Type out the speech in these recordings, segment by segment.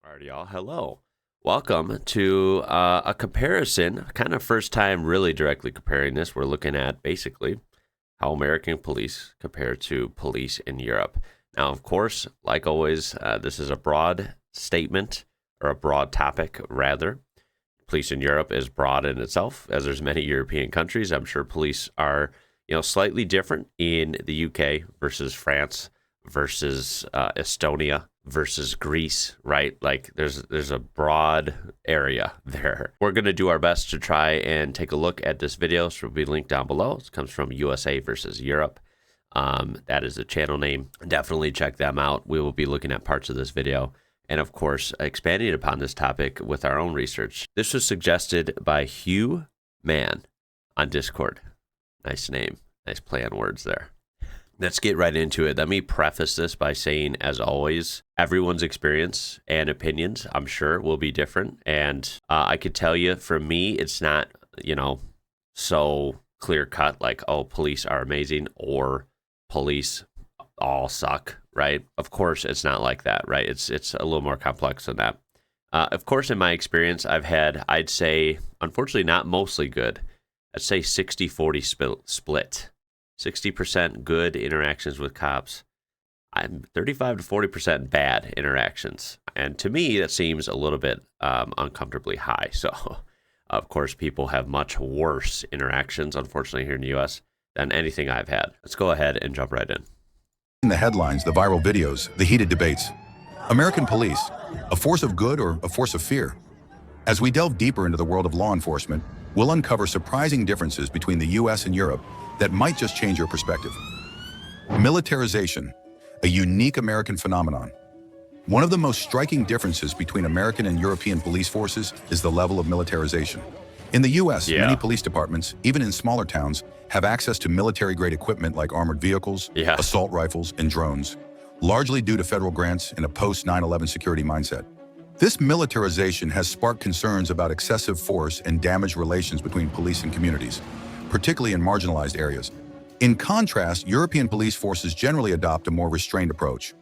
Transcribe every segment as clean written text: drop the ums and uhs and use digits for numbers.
Alright, y'all. Hello. Welcome to a comparison, kind of first time really directly comparing this. We're looking at basically how American police compare to police in Europe. Now, of course, like always, this is a broad statement or a broad topic, rather. Police in Europe is broad in itself, as there's many European countries. I'm sure police are, slightly different in the UK versus France versus Estonia versus Greece, right? Like there's a broad area there. We're going to do our best to try and take a look at this video. So it'll be linked down below. It comes from USA versus Europe. That is the channel name. Definitely check them out. We will be looking at parts of this video and, of course, expanding upon this topic with our own research. This was suggested by Hugh Mann on Discord. Nice name. Nice play on words there. Let's get right into it. Let me preface this by saying, as always, everyone's experience and opinions, I'm sure, will be different. And I could tell you, for me, it's not, so clear cut like, oh, police are amazing or police all suck, right? Of course, it's not like that, right? It's a little more complex than that. Of course, in my experience, I've had, I'd say, unfortunately, not mostly good. I'd say 60-40 split. 60% good interactions with cops. I'm 35 to 40% bad interactions. And to me, that seems a little bit uncomfortably high. So, of course, people have much worse interactions, unfortunately, here in the U.S. than anything I've had. Let's go ahead and jump right in. In the headlines, the viral videos, the heated debates. American police, a force of good or a force of fear? As we delve deeper into the world of law enforcement, we'll uncover surprising differences between the U.S. and Europe that might just change your perspective. Militarization, a unique American phenomenon. One of the most striking differences between American and European police forces is the level of militarization. In the U.S., many police departments, even in smaller towns, have access to military-grade equipment like armored vehicles, assault rifles, and drones, largely due to federal grants and a post-9/11 security mindset. This militarization has sparked concerns about excessive force and damaged relations between police and communities, particularly in marginalized areas. In contrast, European police forces generally adopt a more restrained approach.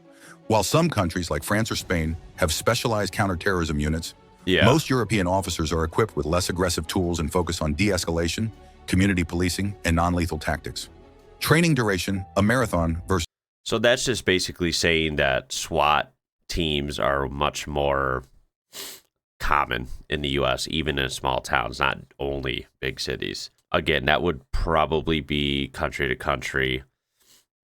While some countries like France or Spain have specialized counterterrorism units, most European officers are equipped with less aggressive tools and focus on de-escalation, community policing, and non-lethal tactics. Training duration, a marathon versus... So that's just basically saying that SWAT teams are much more common in the U.S., even in small towns, not only big cities. Again, that would probably be country to country,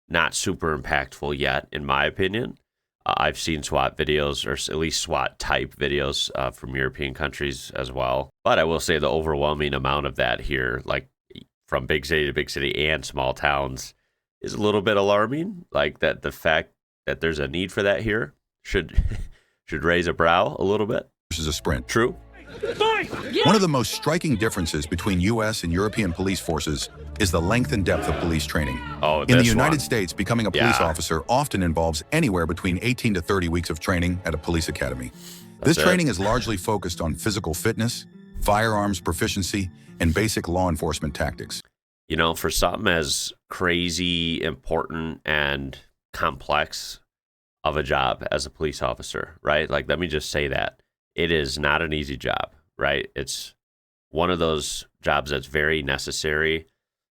not super impactful yet, in my opinion. I've seen SWAT videos, or at least SWAT type videos from European countries as well. But I will say the overwhelming amount of that here, like from big city to big city and small towns, is a little bit alarming. Like that, the fact that there's a need for that here should raise a brow a little bit. Versus a sprint. True. One of the most striking differences between U.S. and European police forces is the length and depth of police training. In the United States, becoming a police officer often involves anywhere between 18 to 30 weeks of training at a police academy. This training is largely focused on physical fitness, firearms proficiency, and basic law enforcement tactics. For something as crazy, important, and complex of a job as a police officer, right? Like, let me just say that. It is not an easy job, right? It's one of those jobs that's very necessary.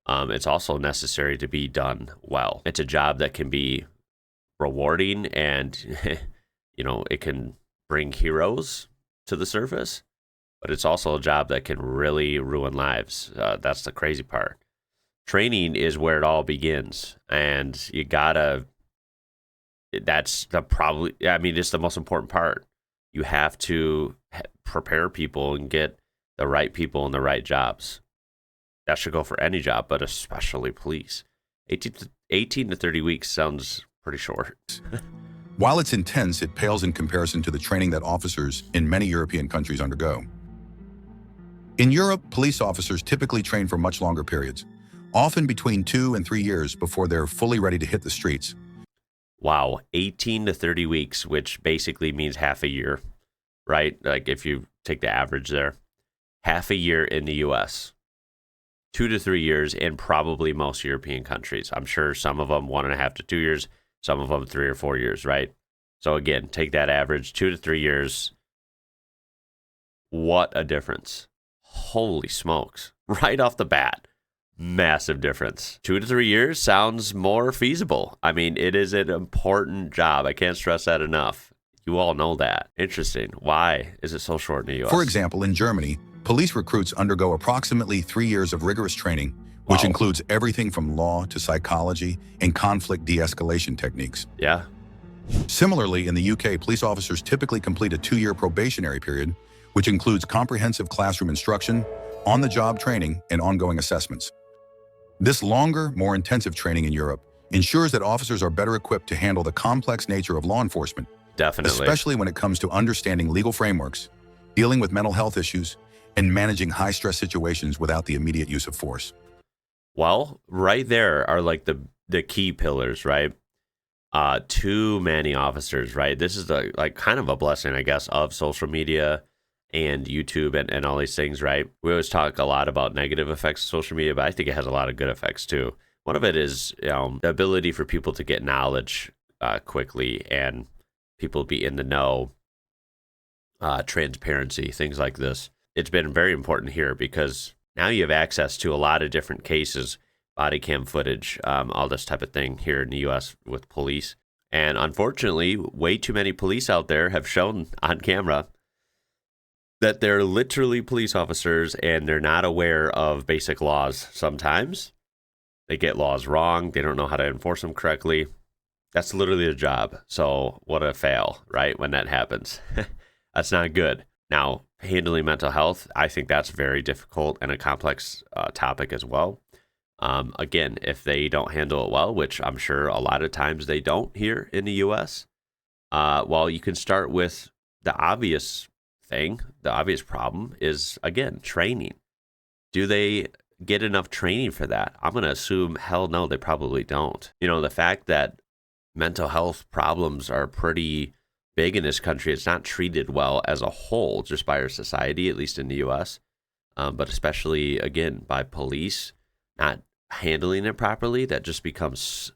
It's also necessary to be done well. It's a job that can be rewarding and, it can bring heroes to the surface, but it's also a job that can really ruin lives. That's the crazy part. Training is where it all begins, and that's it's the most important part. You have to prepare people and get the right people in the right jobs. That should go for any job, but especially police. 18 to 30 weeks sounds pretty short. While it's intense, it pales in comparison to the training that officers in many European countries undergo. In Europe, police officers typically train for much longer periods, often between 2 and 3 years before they're fully ready to hit the streets. Wow, 18 to 30 weeks, which basically means half a year, right? Like if you take the average there, half a year in the U.S., 2 to 3 years in probably most European countries. I'm sure some of them 1.5 to 2 years, some of them 3 or 4 years, right? So again, take that average, 2 to 3 years. What a difference. Holy smokes. Right off the bat, massive difference. 2 to 3 years sounds more feasible. I mean, it is an important job. I can't stress that enough. You all know that. Interesting. Why is it so short in the US? For example, in Germany, police recruits undergo approximately 3 years of rigorous training, which includes everything from law to psychology and conflict de-escalation techniques. Yeah. Similarly, in the UK, police officers typically complete a 2-year probationary period, which includes comprehensive classroom instruction, on-the-job training, and ongoing assessments. This longer, more intensive training in Europe ensures that officers are better equipped to handle the complex nature of law enforcement, Definitely. especially when it comes to understanding legal frameworks, dealing with mental health issues, and managing high-stress situations without the immediate use of force. Well, right there are like the key pillars, right? Too many officers, right? This is like kind of a blessing, I guess, of social media and YouTube and all these things, right? We always talk a lot about negative effects of social media, but I think it has a lot of good effects too. One of it is the ability for people to get knowledge quickly and people be in the know, transparency, things like this. It's been very important here because now you have access to a lot of different cases, body cam footage, all this type of thing here in the US with police. And unfortunately, way too many police out there have shown on camera that they're literally police officers and they're not aware of basic laws sometimes. They get laws wrong. They don't know how to enforce them correctly. That's literally a job. So what a fail, right? When that happens. That's not good. Now, handling mental health, I think that's very difficult and a complex topic as well. Again, if they don't handle it well, which I'm sure a lot of times they don't here in the US, well, you can start with the obvious thing. The obvious problem is, again, training. Do they get enough training for that? I'm going to assume, hell no, they probably don't. You know, the fact that mental health problems are pretty big in this country, it's not treated well as a whole, just by our society, at least in the US, but especially, again, by police not handling it properly, that just becomes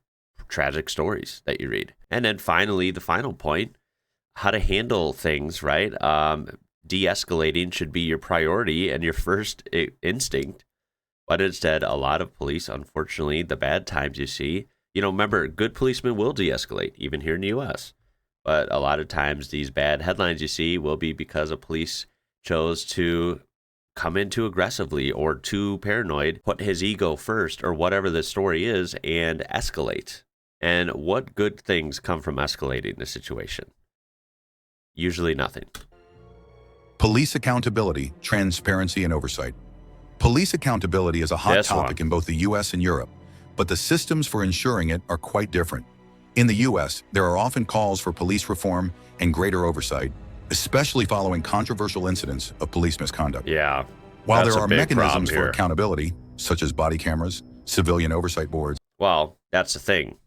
tragic stories that you read. And then finally, the final point, how to handle things, right? De-escalating should be your priority and your first instinct. But instead, a lot of police, unfortunately, the bad times you see, you know, remember, good policemen will de-escalate, even here in the US. But a lot of times these bad headlines you see will be because a police chose to come in too aggressively or too paranoid, put his ego first or whatever the story is, and escalate. And what good things come from escalating the situation? Usually nothing. Police accountability, transparency, and oversight. Police accountability is a hot topic in both the US and Europe, but the systems for ensuring it are quite different. In the US, there are often calls for police reform and greater oversight, especially following controversial incidents of police misconduct. Yeah. While there are mechanisms for accountability, such as body cameras, civilian oversight boards. Well, that's the thing.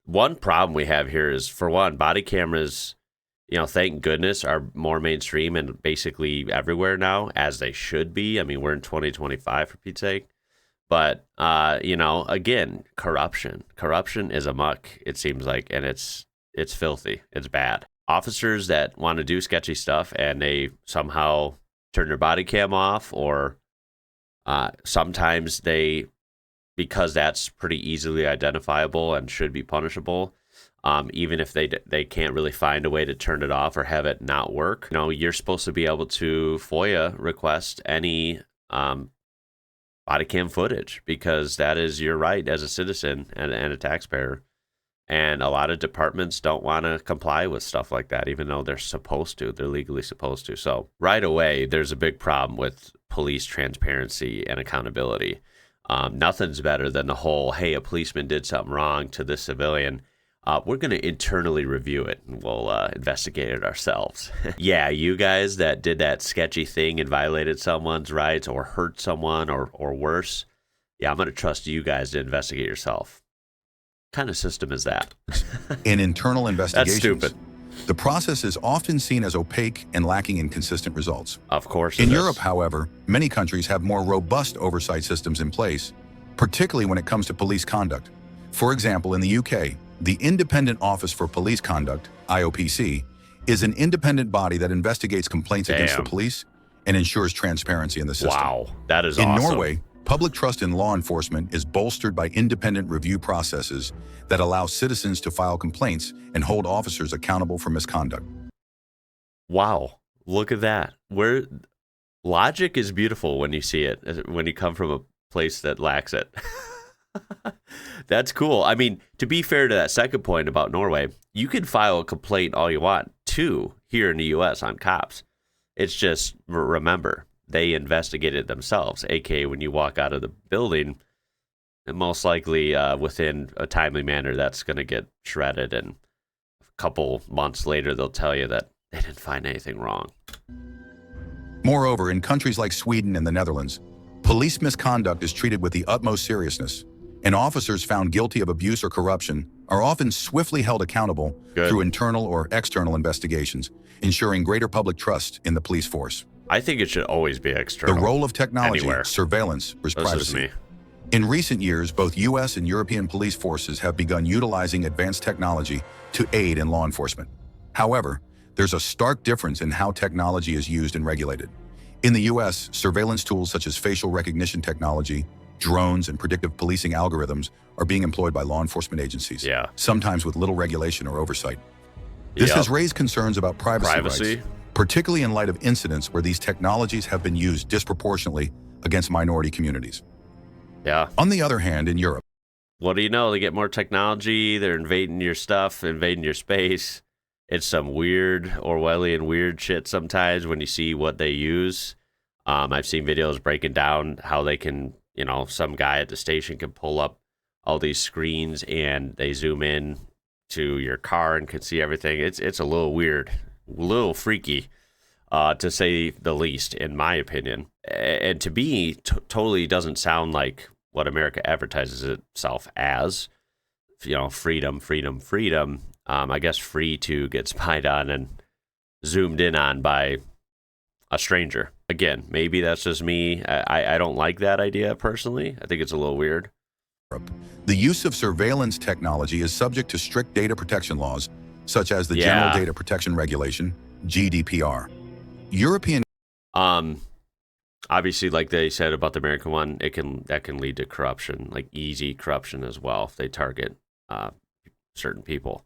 One problem we have here is, for one, body cameras, you know, thank goodness, are more mainstream and basically everywhere now, as they should be. I mean, we're in 2025, for Pete's sake. But, you know, again, corruption. Corruption is amok, it seems like, and it's filthy. It's bad. Officers that want to do sketchy stuff and they somehow turn their body cam off, or sometimes they, because that's pretty easily identifiable and should be punishable, even if they can't really find a way to turn it off or have it not work. You know, you're supposed to be able to FOIA request any body cam footage, because that is your right as a citizen and a taxpayer. And a lot of departments don't want to comply with stuff like that, even though they're supposed to. They're legally supposed to. So right away, there's a big problem with police transparency and accountability. Nothing's better than the whole, hey, a policeman did something wrong to this civilian. We're going to internally review it and we'll investigate it ourselves. Yeah, you guys that did that sketchy thing and violated someone's rights or hurt someone or worse, yeah, I'm going to trust you guys to investigate yourself. What kind of system is that? In internal investigations, that's stupid. The process is often seen as opaque and lacking in consistent results. Of course. In Europe, however, many countries have more robust oversight systems in place, particularly when it comes to police conduct. For example, in the UK, The Independent Office for Police Conduct, IOPC, is an independent body that investigates complaints against the police and ensures transparency in the system. Wow, that is In awesome. Norway, public trust in law enforcement is bolstered by independent review processes that allow citizens to file complaints and hold officers accountable for misconduct. Wow, look at that. Where logic is beautiful when you see it, when you come from a place that lacks it. That's cool. I mean, to be fair to that second point about Norway, you can file a complaint all you want too here in the U.S. on cops. It's just, remember, they investigate it themselves, aka when you walk out of the building, and most likely within a timely manner, that's going to get shredded, and a couple months later, they'll tell you that they didn't find anything wrong. Moreover, in countries like Sweden and the Netherlands, police misconduct is treated with the utmost seriousness, and officers found guilty of abuse or corruption are often swiftly held accountable through internal or external investigations, ensuring greater public trust in the police force. I think it should always be external. The role of technology, anywhere. surveillance, versus This is privacy. me. In recent years, both U.S. and European police forces have begun utilizing advanced technology to aid in law enforcement. However, there's a stark difference in how technology is used and regulated. In the U.S., surveillance tools such as facial recognition technology, drones, and predictive policing algorithms are being employed by law enforcement agencies, sometimes with little regulation or oversight. This has raised concerns about privacy rights, particularly in light of incidents where these technologies have been used disproportionately against minority communities. On the other hand, in Europe, what do you know? They get more technology, they're invading your stuff, invading your space. It's some weird, Orwellian weird shit sometimes when you see what they use. I've seen videos breaking down how they can, you know, some guy at the station can pull up all these screens and they zoom in to your car and can see everything. It's a little weird, a little freaky, to say the least, in my opinion. And to me, totally doesn't sound like what America advertises itself as. You know, freedom, freedom, freedom. I guess free to get spied on and zoomed in on by a stranger. Again, maybe that's just me. I don't like that idea personally. I think it's a little weird. The use of surveillance technology is subject to strict data protection laws, such as the General Data Protection Regulation, GDPR. European obviously, like they said about the American one, that can lead to corruption, like easy corruption as well if they target certain people.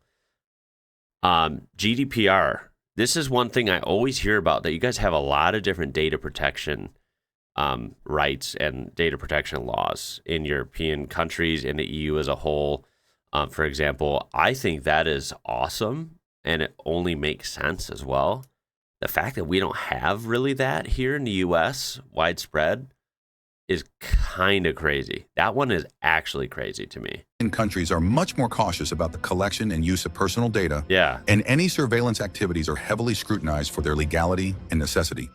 GDPR. This is one thing I always hear about, that you guys have a lot of different data protection rights and data protection laws in European countries, in the EU as a whole. For example, I think that is awesome, and it only makes sense as well. The fact that we don't have really that here in the US widespread is kind of crazy. That one is actually crazy to me. Countries are much more cautious about the collection and use of personal data, and any surveillance activities are heavily scrutinized for their legality and necessity.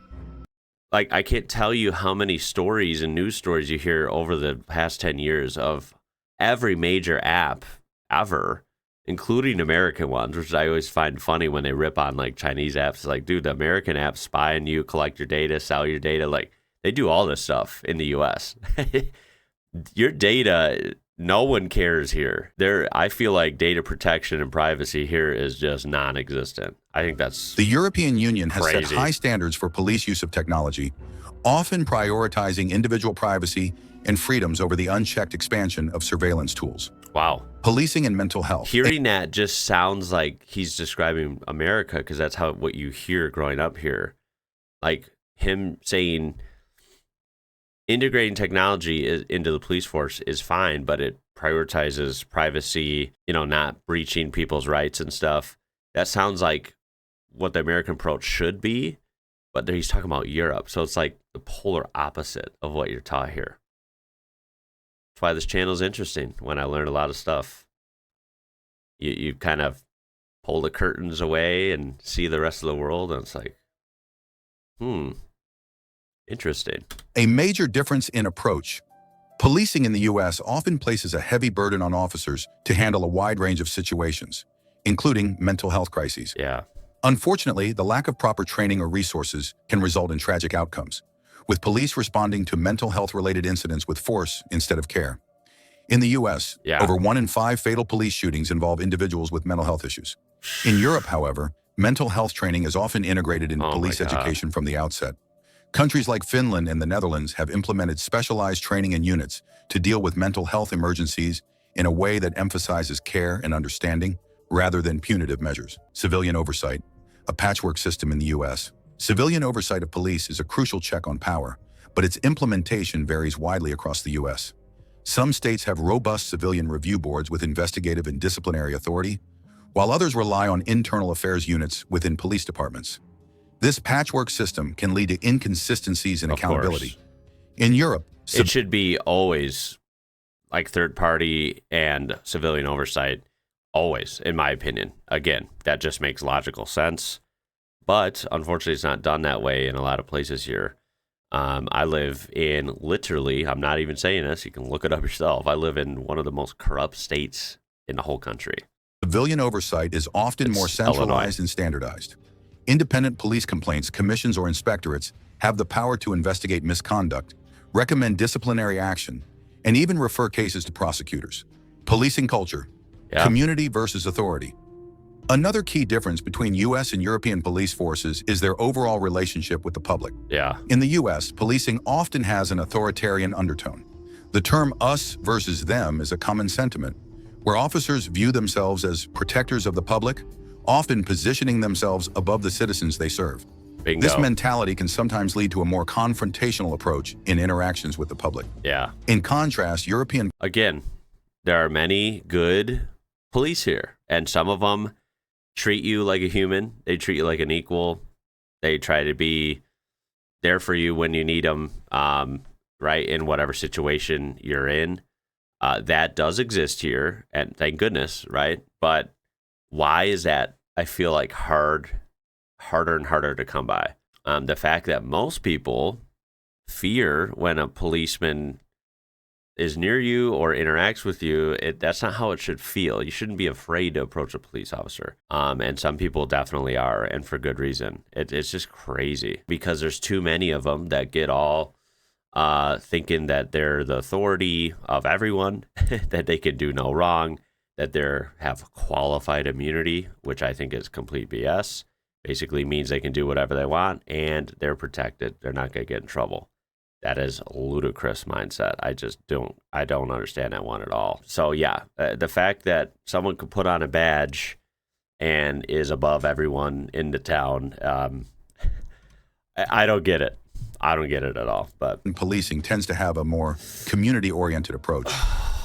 Like, I can't tell you how many stories and news stories you hear over the past 10 years of every major app ever, including American ones, which I always find funny when they rip on like Chinese apps. Like, dude, the American apps spy on you, collect your data, sell your data. Like, they do all this stuff in the US. Your data, no one cares here. I feel like data protection and privacy here is just non-existent. I think that's The European Union has crazy. set high standards for police use of technology, often prioritizing individual privacy and freedoms over the unchecked expansion of surveillance tools. Wow. Policing and mental health. Hearing that just sounds like he's describing America, because that's what you hear growing up here. Like him saying integrating technology into the police force is fine, but it prioritizes privacy, you know, not breaching people's rights and stuff. That sounds like what the American approach should be, but he's talking about Europe. So it's like the polar opposite of what you're taught here. That's why this channel is interesting. When I learn a lot of stuff, you kind of pull the curtains away and see the rest of the world, and it's like, interesting. A major difference in approach. Policing in the U.S. often places a heavy burden on officers to handle a wide range of situations, including mental health crises. Unfortunately, the lack of proper training or resources can result in tragic outcomes, with police responding to mental health-related incidents with force instead of care. In the US, Yeah. over 1 in 5 fatal police shootings involve individuals with mental health issues. In Europe, however, mental health training is often integrated into Oh my police God. education from the outset. Countries like Finland and the Netherlands have implemented specialized training and units to deal with mental health emergencies in a way that emphasizes care and understanding rather than punitive measures. Civilian oversight, a patchwork system in the US. Civilian oversight of police is a crucial check on power, but its implementation varies widely across the US. Some states have robust civilian review boards with investigative and disciplinary authority, while others rely on internal affairs units within police departments. This patchwork system can lead to inconsistencies in Of accountability. course. In Europe, It should be always like third party and civilian oversight, always, in my opinion. Again, that just makes logical sense. But unfortunately, it's not done that way in a lot of places here. I live in literally, I'm not even saying this, you can look it up yourself. I live in one of the most corrupt states in the whole country. civilian oversight is often more centralized and standardized. Independent police complaints commissions or inspectorates have the power to investigate misconduct, recommend disciplinary action, and even refer cases to prosecutors. Policing culture, community versus authority. Another key difference between US and European police forces is their overall relationship with the public. In the US, policing often has an authoritarian undertone. The term us versus them is a common sentiment, where officers view themselves as protectors of the public, often positioning themselves above the citizens they serve. Bingo. This mentality can sometimes lead to a more confrontational approach in interactions with the public. In contrast, European... Again, there are many good police here, and some of them treat you like a human. They treat you like an equal. They try to be there for you when you need them, right, in whatever situation you're in. That does exist here, and thank goodness, right? But why is that, I feel like, harder and harder to come by? The fact that most people fear when a policeman is near you or interacts with you, that's not how it should feel. You shouldn't be afraid to approach a police officer. And some people definitely are, and for good reason. It's just crazy because there's too many of them that get all thinking that they're the authority of everyone, that they can do no wrong, that they have qualified immunity, which I think is complete BS. Basically means they can do whatever they want and they're protected. They're not going to get in trouble. That is a ludicrous mindset. I don't understand that one at all. So yeah, the fact that someone could put on a badge and is above everyone in the town, I don't get it. I don't get it at all. But policing tends to have a more community-oriented approach.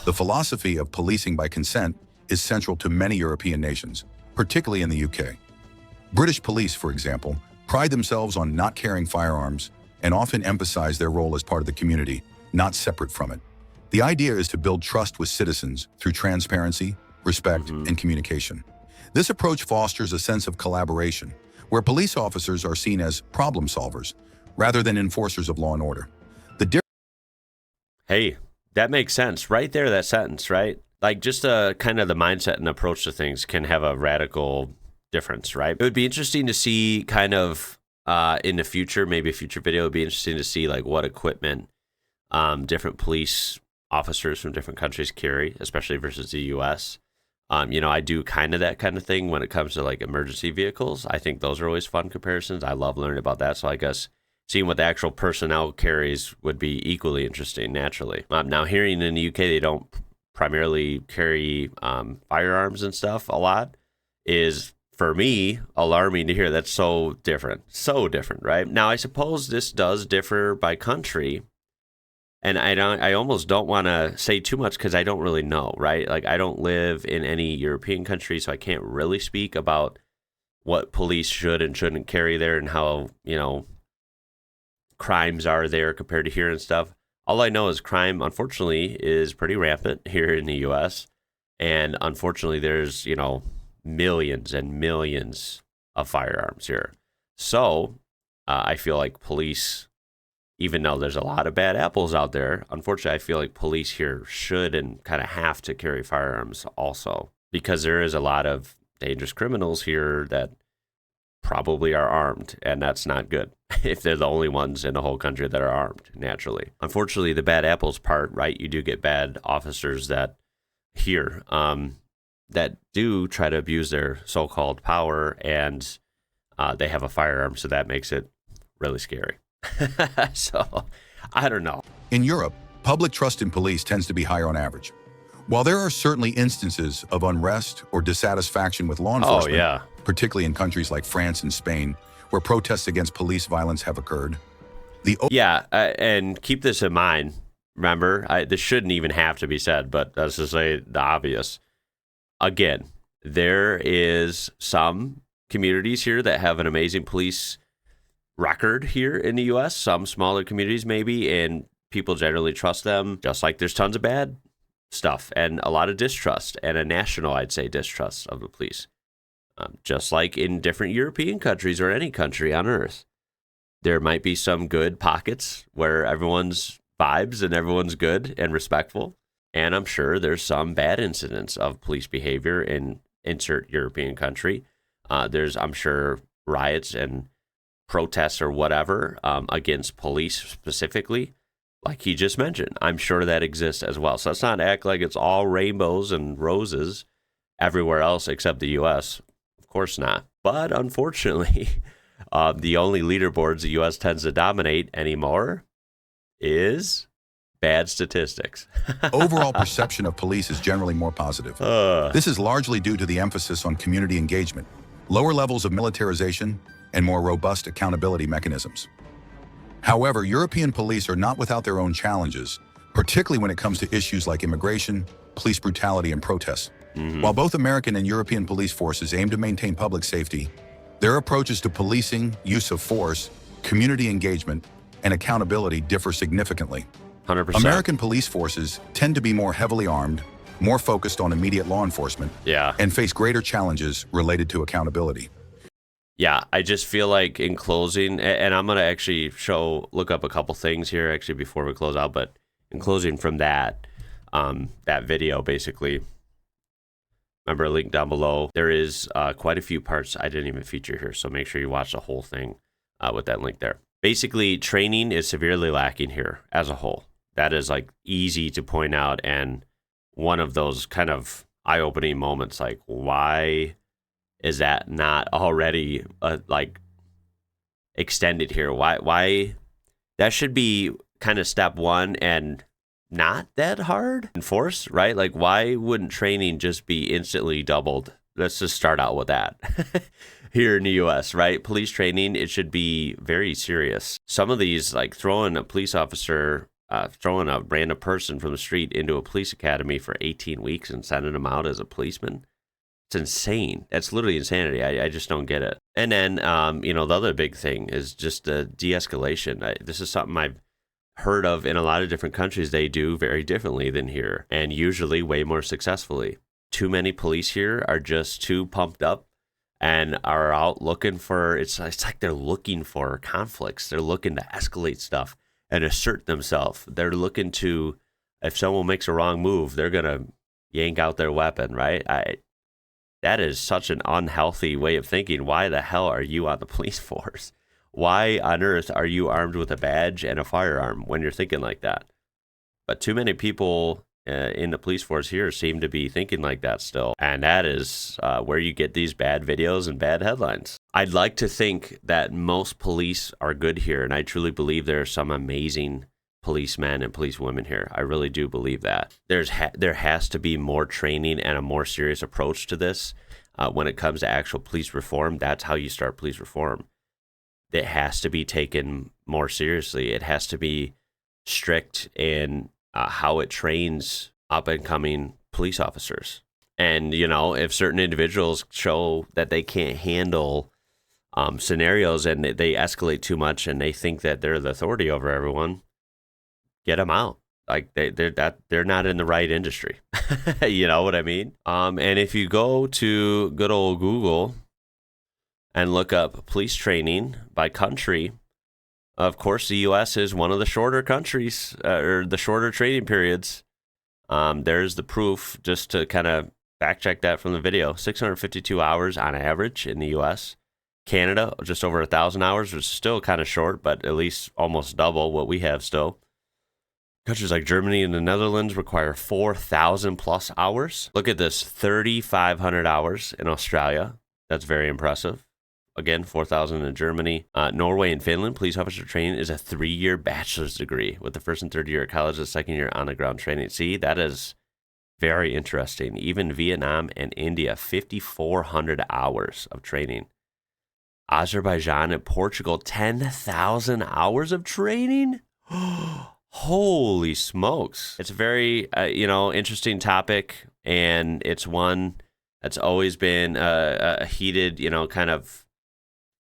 The philosophy of policing by consent is central to many European nations, particularly in the UK. British police, for example, pride themselves on not carrying firearms and often emphasize their role as part of the community, not separate from it. The idea is to build trust with citizens through transparency, respect, and communication. This approach fosters a sense of collaboration, where police officers are seen as problem solvers rather than enforcers of law and order. Hey, that makes sense. Right there, that sentence, right? Like just kind of the mindset and approach to things can have a radical difference, right? It would be interesting to see kind of in the future, maybe a future video, it would be interesting to see like what equipment different police officers from different countries carry, especially versus the US. I do kind of that kind of thing when it comes to like emergency vehicles. I think those are always fun comparisons. I love learning about that. So I guess seeing what the actual personnel carries would be equally interesting, naturally. Now, hearing in the UK they don't primarily carry firearms and stuff a lot is, for me, alarming to hear. That's so different, right? Now, I suppose this does differ by country, and I almost don't want to say too much because I don't really know, right? Like, I don't live in any European country, so I can't really speak about what police should and shouldn't carry there and how, crimes are there compared to here and stuff. All I know is crime, unfortunately, is pretty rampant here in the U.S., and unfortunately, there's, millions and millions of firearms here. So I feel like police, even though there's a lot of bad apples out there, unfortunately, I feel like police here should and kind of have to carry firearms also, because there is a lot of dangerous criminals here that probably are armed, and that's not good if they're the only ones in the whole country that are armed, naturally. Unfortunately, the bad apples part, right? You do get bad officers that here that do try to abuse their so-called power, and they have a firearm, so that makes it really scary. So, I don't know. In Europe, public trust in police tends to be higher on average. While there are certainly instances of unrest or dissatisfaction with law enforcement, particularly in countries like France and Spain, where protests against police violence have occurred, and keep this in mind. Remember, this shouldn't even have to be said, but let's just say the obvious. Again, there is some communities here that have an amazing police record here in the U.S., some smaller communities maybe, and people generally trust them, just like there's tons of bad stuff and a lot of distrust, and a national, I'd say, distrust of the police. Just like in different European countries or any country on earth. There might be some good pockets where everyone's vibes and everyone's good and respectful. And I'm sure there's some bad incidents of police behavior in insert European country. There's, I'm sure, riots and protests or whatever against police specifically, like he just mentioned. I'm sure that exists as well. So let's not act like it's all rainbows and roses everywhere else except the U.S. Of course not. But unfortunately, the only leaderboards the U.S. tends to dominate anymore is bad statistics. Overall perception of police is generally more positive. This is largely due to the emphasis on community engagement, lower levels of militarization, and more robust accountability mechanisms. However, European police are not without their own challenges, particularly when it comes to issues like immigration, police brutality, and protests. While both American and European police forces aim to maintain public safety, their approaches to policing, use of force, community engagement, and accountability differ significantly. 100%. American police forces tend to be more heavily armed, more focused on immediate law enforcement, and face greater challenges related to accountability. Yeah, I just feel like in closing, and I'm going to actually look up a couple things here actually before we close out, but in closing from that video, basically, remember a link down below, there is quite a few parts I didn't even feature here, so make sure you watch the whole thing with that link there. Basically, training is severely lacking here as a whole. That is like easy to point out, and one of those kind of eye-opening moments, like why is that not already like extended here? Why that should be kind of step one and not that hard enforce, right? Like why wouldn't training just be instantly doubled? Let's just start out with that. Here in the US, right? Police training, it should be very serious. Some of these, like throwing a police officer, throwing a random person from the street into a police academy for 18 weeks and sending them out as a policeman, it's insane. That's literally insanity. I just don't get it. And then, the other big thing is just the de-escalation. This is something I've heard of in a lot of different countries. They do very differently than here, and usually way more successfully. Too many police here are just too pumped up and are out looking for, it's like they're looking for conflicts. They're looking to escalate stuff and assert themselves. They're looking to, if someone makes a wrong move, they're going to yank out their weapon, right? That is such an unhealthy way of thinking. Why the hell are you on the police force? Why on earth are you armed with a badge and a firearm when you're thinking like that? But too many people in the police force here seem to be thinking like that still. And that is where you get these bad videos and bad headlines. I'd like to think that most police are good here, and I truly believe there are some amazing policemen and policewomen here. I really do believe that. There has to be more training and a more serious approach to this when it comes to actual police reform. That's how you start police reform. It has to be taken more seriously. It has to be strict in how it trains up-and-coming police officers. And, if certain individuals show that they can't handle scenarios and they escalate too much and they think that they're the authority over everyone, get them out. Like they're not in the right industry. You know what I mean? And if you go to good old Google and look up police training by country, of course, the U.S. is one of the shorter countries, or the shorter training periods. There's the proof, just to kind of fact check that from the video. 652 hours on average in the U.S. Canada, just over 1,000 hours, which is still kind of short, but at least almost double what we have still. Countries like Germany and the Netherlands require 4,000 plus hours. Look at this, 3,500 hours in Australia. That's very impressive. Again, 4,000 in Germany. Norway and Finland, police officer training is a 3-year bachelor's degree with the first and third year at college, the second year on the ground training. See, that is very interesting. Even Vietnam and India, 5,400 hours of training. Azerbaijan and Portugal, 10,000 hours of training? Holy smokes. It's a very, interesting topic, and it's one that's always been a heated, kind of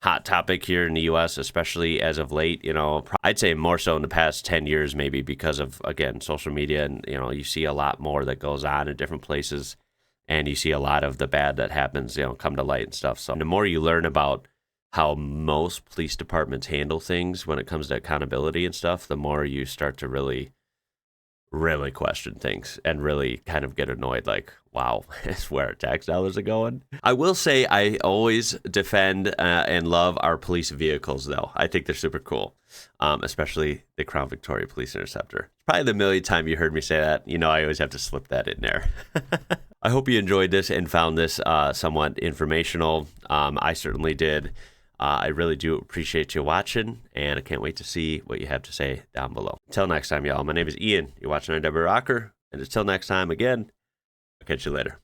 hot topic here in the U.S., especially as of late. I'd say more so in the past 10 years, maybe because of, again, social media. And, you see a lot more that goes on in different places, and you see a lot of the bad that happens, come to light and stuff. So the more you learn about how most police departments handle things when it comes to accountability and stuff, the more you start to really question things and really kind of get annoyed, like, wow, is where our tax dollars are going. I will say I always defend and love our police vehicles, though. I think they're super cool, especially the Crown Victoria Police Interceptor. Probably the millionth time you heard me say that, I always have to slip that in there. I hope you enjoyed this and found this somewhat informational. I certainly did. I really do appreciate you watching, and I can't wait to see what you have to say down below. Until next time, y'all, my name is Ian. You're watching IWrocker, and until next time, again, I'll catch you later.